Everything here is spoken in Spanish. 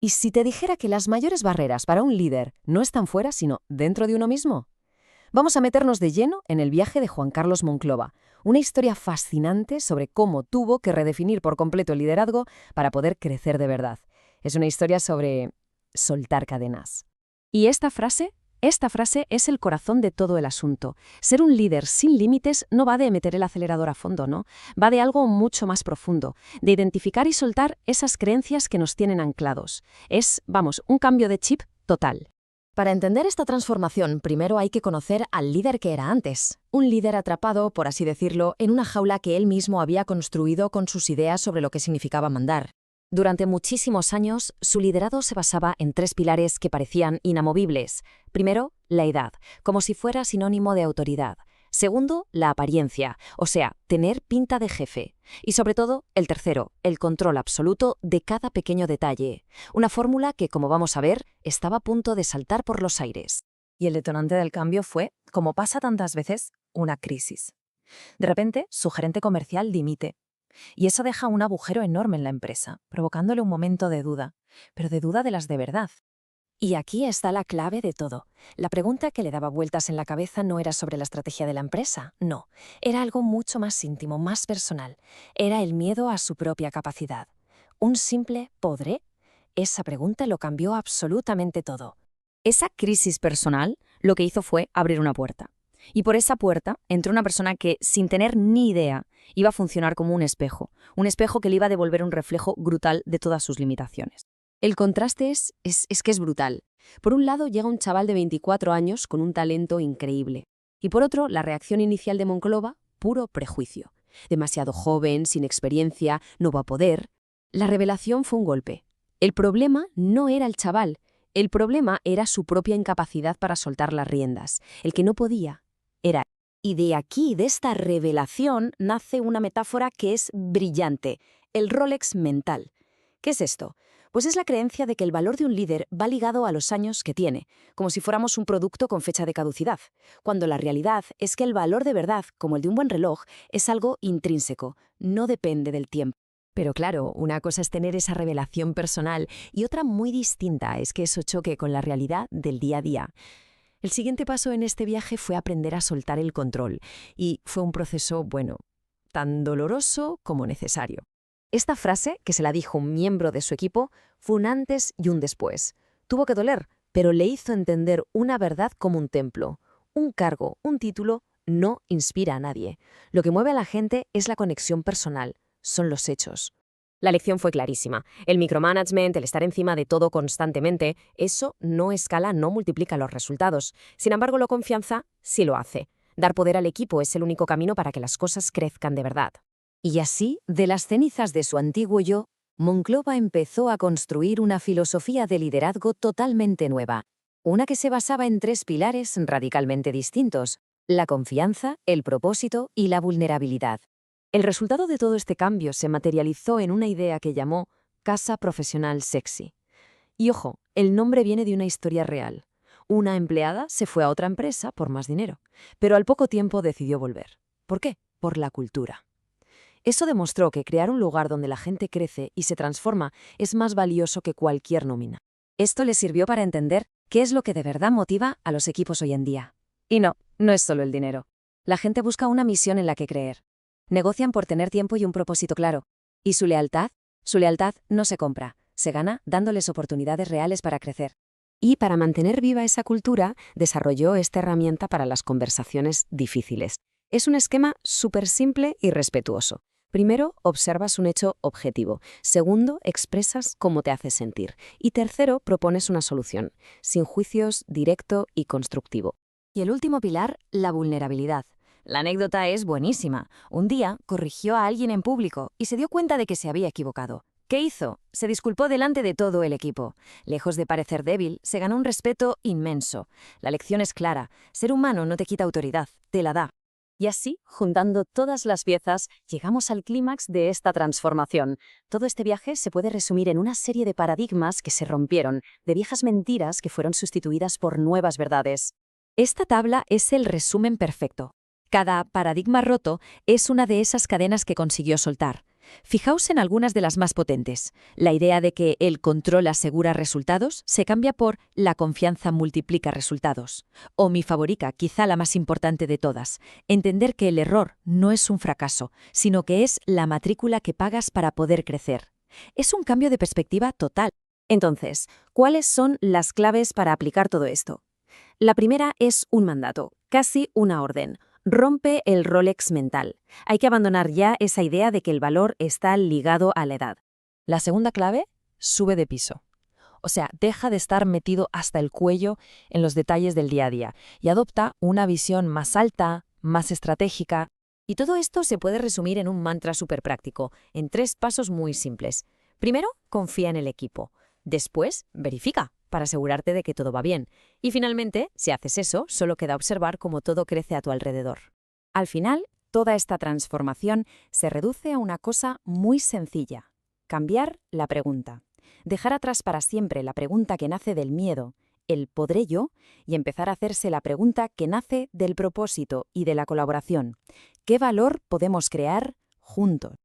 ¿Y si te dijera que las mayores barreras para un líder no están fuera, sino dentro de uno mismo? Vamos a meternos de lleno en el viaje de Juan Carlos Monclova, una historia fascinante sobre cómo tuvo que redefinir por completo el liderazgo para poder crecer de verdad. Es una historia sobre soltar cadenas. Y esta frase es el corazón de todo el asunto. Ser un líder sin límites no va de meter el acelerador a fondo, ¿no? Va de algo mucho más profundo, de identificar y soltar esas creencias que nos tienen anclados. Es, vamos, un cambio de chip total. Para entender esta transformación, primero hay que conocer al líder que era antes. Un líder atrapado, por así decirlo, en una jaula que él mismo había construido con sus ideas sobre lo que significaba mandar. Durante muchísimos años, su liderazgo se basaba en 3 pilares que parecían inamovibles. Primero, la edad, como si fuera sinónimo de autoridad. Segundo, la apariencia, o sea, tener pinta de jefe. Y sobre todo, el tercero, el control absoluto de cada pequeño detalle. Una fórmula que, como vamos a ver, estaba a punto de saltar por los aires. Y el detonante del cambio fue, como pasa tantas veces, una crisis. De repente, su gerente comercial dimite. Y eso deja un agujero enorme en la empresa, provocándole un momento de duda, pero de duda de las de verdad. Y aquí está la clave de todo. La pregunta que le daba vueltas en la cabeza no era sobre la estrategia de la empresa, no. Era algo mucho más íntimo, más personal. Era el miedo a su propia capacidad. ¿Un simple ¿podré? Esa pregunta lo cambió absolutamente todo. Esa crisis personal lo que hizo fue abrir una puerta. Y por esa puerta entró una persona que, sin tener ni idea, iba a funcionar como un espejo que le iba a devolver un reflejo brutal de todas sus limitaciones. El contraste es que es brutal. Por un lado llega un chaval de 24 años con un talento increíble. Y por otro, la reacción inicial de Monclova, puro prejuicio. Demasiado joven, sin experiencia, no va a poder. La revelación fue un golpe. El problema no era el chaval. El problema era su propia incapacidad para soltar las riendas. El que no podía era. Y de aquí, de esta revelación, nace una metáfora que es brillante, el Rolex mental. ¿Qué es esto? Pues es la creencia de que el valor de un líder va ligado a los años que tiene, como si fuéramos un producto con fecha de caducidad, cuando la realidad es que el valor de verdad, como el de un buen reloj, es algo intrínseco, no depende del tiempo. Pero claro, una cosa es tener esa revelación personal y otra muy distinta es que eso choque con la realidad del día a día. El siguiente paso en este viaje fue aprender a soltar el control y fue un proceso, bueno, tan doloroso como necesario. Esta frase, que se la dijo un miembro de su equipo, fue un antes y un después. Tuvo que doler, pero le hizo entender una verdad como un templo. Un cargo, un título, no inspira a nadie. Lo que mueve a la gente es la conexión personal, son los hechos. La lección fue clarísima. El micromanagement, el estar encima de todo constantemente, eso no escala, no multiplica los resultados. Sin embargo, la confianza sí lo hace. Dar poder al equipo es el único camino para que las cosas crezcan de verdad. Y así, de las cenizas de su antiguo yo, Monclova empezó a construir una filosofía de liderazgo totalmente nueva, una que se basaba en 3 pilares radicalmente distintos: la confianza, el propósito y la vulnerabilidad. El resultado de todo este cambio se materializó en una idea que llamó Casa Profesional Sexy. Y ojo, el nombre viene de una historia real. Una empleada se fue a otra empresa por más dinero, pero al poco tiempo decidió volver. ¿Por qué? Por la cultura. Eso demostró que crear un lugar donde la gente crece y se transforma es más valioso que cualquier nómina. Esto le sirvió para entender qué es lo que de verdad motiva a los equipos hoy en día. Y no es solo el dinero. La gente busca una misión en la que creer. Negocian por tener tiempo y un propósito claro. ¿Y su lealtad? Su lealtad no se compra, se gana dándoles oportunidades reales para crecer. Y para mantener viva esa cultura, desarrolló esta herramienta para las conversaciones difíciles. Es un esquema súper simple y respetuoso. Primero, observas un hecho objetivo. Segundo, expresas cómo te hace sentir. Y tercero, propones una solución, sin juicios, directo y constructivo. Y el último pilar, la vulnerabilidad. La anécdota es buenísima. Un día corrigió a alguien en público y se dio cuenta de que se había equivocado. ¿Qué hizo? Se disculpó delante de todo el equipo. Lejos de parecer débil, se ganó un respeto inmenso. La lección es clara: ser humano no te quita autoridad, te la da. Y así, juntando todas las piezas, llegamos al clímax de esta transformación. Todo este viaje se puede resumir en una serie de paradigmas que se rompieron, de viejas mentiras que fueron sustituidas por nuevas verdades. Esta tabla es el resumen perfecto. Cada paradigma roto es una de esas cadenas que consiguió soltar. Fijaos en algunas de las más potentes. La idea de que el control asegura resultados se cambia por la confianza multiplica resultados. O mi favorita, quizá la más importante de todas, entender que el error no es un fracaso, sino que es la matrícula que pagas para poder crecer. Es un cambio de perspectiva total. Entonces, ¿cuáles son las claves para aplicar todo esto? La primera es un mandato, casi una orden. Rompe el Rolex mental. Hay que abandonar ya esa idea de que el valor está ligado a la edad. La segunda clave, sube de piso. O sea, deja de estar metido hasta el cuello en los detalles del día a día y adopta una visión más alta, más estratégica. Y todo esto se puede resumir en un mantra súper práctico, en 3 pasos muy simples. Primero, confía en el equipo. Después, verifica, para asegurarte de que todo va bien. Y finalmente, si haces eso, solo queda observar cómo todo crece a tu alrededor. Al final, toda esta transformación se reduce a una cosa muy sencilla: cambiar la pregunta. Dejar atrás para siempre la pregunta que nace del miedo, el ¿podré yo?, y empezar a hacerse la pregunta que nace del propósito y de la colaboración. ¿Qué valor podemos crear juntos?